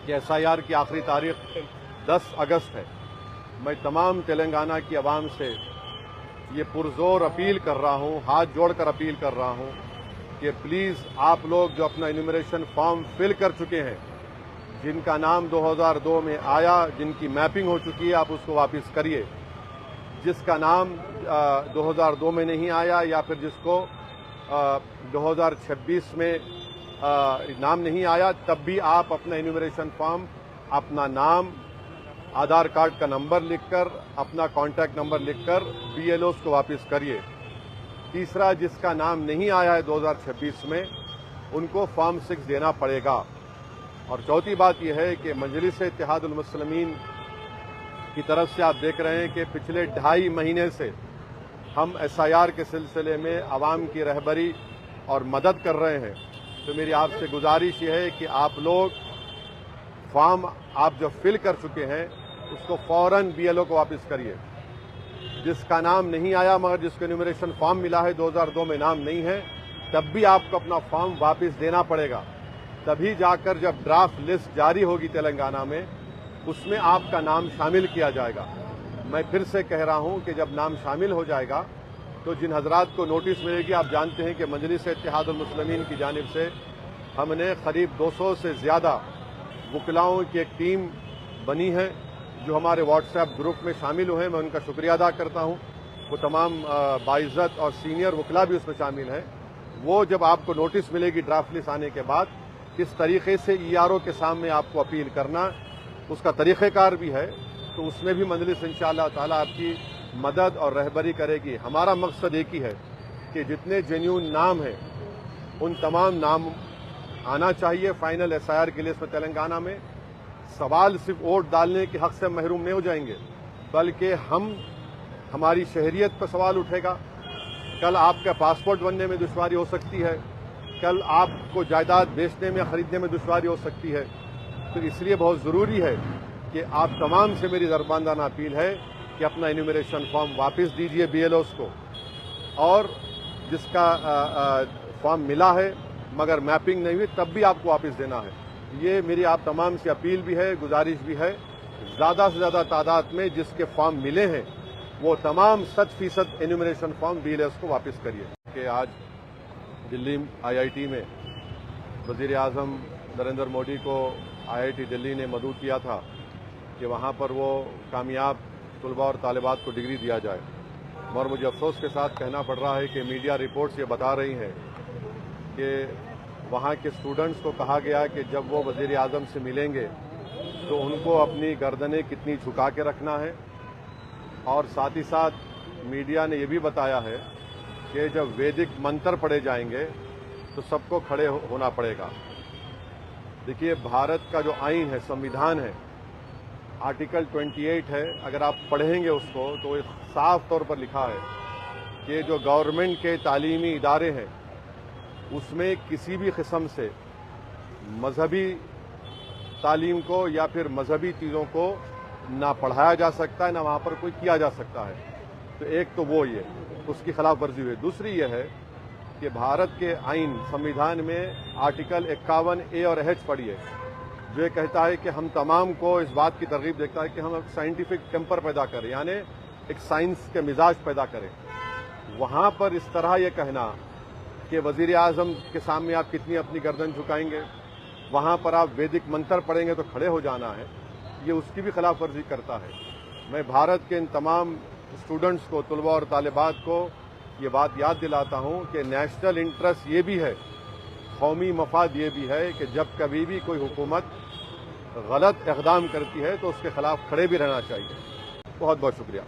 कि SIR की आखिरी तारीख 10 अगस्त है। मैं तमाम तेलंगाना की आवाम से ये पुरजोर अपील कर रहा हूँ, हाथ जोड़कर अपील कर रहा हूँ कि प्लीज़ आप लोग जो अपना इन्यूमरेशन फॉर्म फिल कर चुके हैं, जिनका नाम 2002 में आया, जिनकी मैपिंग हो चुकी है, आप उसको वापस करिए। जिसका नाम 2002 में नहीं आया या फिर जिसको 2026 में नाम नहीं आया, तब भी आप अपना इन्यूमरेशन फॉर्म, अपना नाम, आधार कार्ड का नंबर लिखकर, अपना कॉन्टैक्ट नंबर लिखकर BLOs को वापस करिए। तीसरा, जिसका नाम नहीं आया है 2026 में, उनको फॉर्म 6 देना पड़ेगा। और चौथी बात यह है कि मजलिस इत्तेहादुल मुस्लिमीन की तरफ से आप देख रहे हैं कि पिछले 2.5 महीने से हम SIR के सिलसिले में आवाम की रहबरी और मदद कर रहे हैं। तो मेरी आपसे गुजारिश ये है कि आप लोग फॉर्म आप जो फिल कर चुके हैं उसको फौरन BLO को वापस करिए। जिसका नाम नहीं आया मगर जिसको इन्यूमरेशन फॉर्म मिला है 2002 में नाम नहीं है, तब भी आपको अपना फॉर्म वापस देना पड़ेगा। तभी जाकर जब ड्राफ्ट लिस्ट जारी होगी तेलंगाना में, उसमें आपका नाम शामिल किया जाएगा। मैं फिर से कह रहा हूं कि जब नाम शामिल हो जाएगा तो जिन हजरात को नोटिस मिलेगी, आप जानते हैं कि मजलिस इत्तेहादुल मुस्लिमीन की जानिब से हमने करीब 200 से ज़्यादा वकलाओं की एक टीम बनी है जो हमारे व्हाट्सएप ग्रुप में शामिल हुए हैं। मैं उनका शुक्रिया अदा करता हूं। वो तमाम बाइज्जत और सीनियर वकला भी उसमें शामिल हैं। वो जब आपको नोटिस मिलेगी ड्राफ्ट लिस्ट आने के बाद, किस तरीके से ERO के सामने आपको अपील करना, उसका तरीक़ेकार भी है, तो उसमें भी मजलिस इंशाअल्लाह ताला आपकी मदद और रहबरी करेगी। हमारा मकसद एक ही है कि जितने जेन्युइन नाम हैं उन तमाम नाम आना चाहिए फाइनल SIR की लिस्ट में तेलंगाना में। सवाल सिर्फ वोट डालने के हक से महरूम नहीं हो जाएंगे, बल्कि हमारी शहरियत पर सवाल उठेगा। कल आपका पासपोर्ट बनने में दुश्वारी हो सकती है, कल आपको जायदाद बेचने में खरीदने में दुश्वारी हो सकती है। तो इसलिए बहुत ज़रूरी है कि आप तमाम से मेरी दरबानदाना अपील है कि अपना इन्यूमरेशन फॉर्म वापस दीजिए BLOs को, और जिसका फॉर्म मिला है मगर मैपिंग नहीं हुई, तब भी आपको वापस देना है। ये मेरी आप तमाम से अपील भी है, गुजारिश भी है। ज़्यादा से ज़्यादा तादाद में जिसके फॉर्म मिले हैं वो तमाम 100% इन्यूमरेशन फॉर्म BLOs को वापस करिए। कि आज दिल्ली IIT में वज़ीर आज़म नरेंद्र मोदी को IIT दिल्ली ने मदऊ किया था कि वहाँ पर वो कामयाब तलबा और तालिबात को डिग्री दिया जाए। और मुझे अफसोस के साथ कहना पड़ रहा है कि मीडिया रिपोर्ट्स ये बता रही हैं कि वहाँ के स्टूडेंट्स को कहा गया कि जब वो वज़ीर आज़म से मिलेंगे तो उनको अपनी गर्दनें कितनी झुका के रखना है। और साथ ही साथ मीडिया ने ये भी बताया है कि जब वैदिक मंत्र पढ़े जाएंगे तो सबको खड़े होना पड़ेगा। देखिए, भारत का जो आइन है, संविधान है, आर्टिकल 28 है, अगर आप पढ़ेंगे उसको तो एक साफ तौर पर लिखा है कि जो गवर्नमेंट के तालीमी इदारे हैं उसमें किसी भी किस्म से मजहबी तालीम को या फिर मजहबी चीज़ों को ना पढ़ाया जा सकता है, ना वहाँ पर कोई किया जा सकता है। तो एक तो वो ये उसकी खिलाफ वर्जी हुई। दूसरी ये है कि भारत के आइन संविधान में आर्टिकल 51A और H पढ़िए, जो ये कहता है कि हम तमाम को इस बात की तरगीब देता है कि हम एक साइंटिफिक टेम्पर पैदा करें, यानी एक साइंस के मिजाज पैदा करें। वहाँ पर इस तरह ये कहना कि वज़ीर आज़म के सामने आप कितनी अपनी गर्दन झुकाएंगे, वहाँ पर आप वैदिक मंत्र पढ़ेंगे तो खड़े हो जाना है, ये उसकी भी खिलाफ वर्जी करता है। मैं भारत के इन तमाम स्टूडेंट्स को, तलबा और तालिबात को ये बात याद दिलाता हूँ कि नेशनल इंटरेस्ट ये भी है, कौमी मफाद ये भी है कि जब कभी भी कोई हुकूमत गलत इक़दाम करती है तो उसके खिलाफ खड़े भी रहना चाहिए। बहुत बहुत शुक्रिया।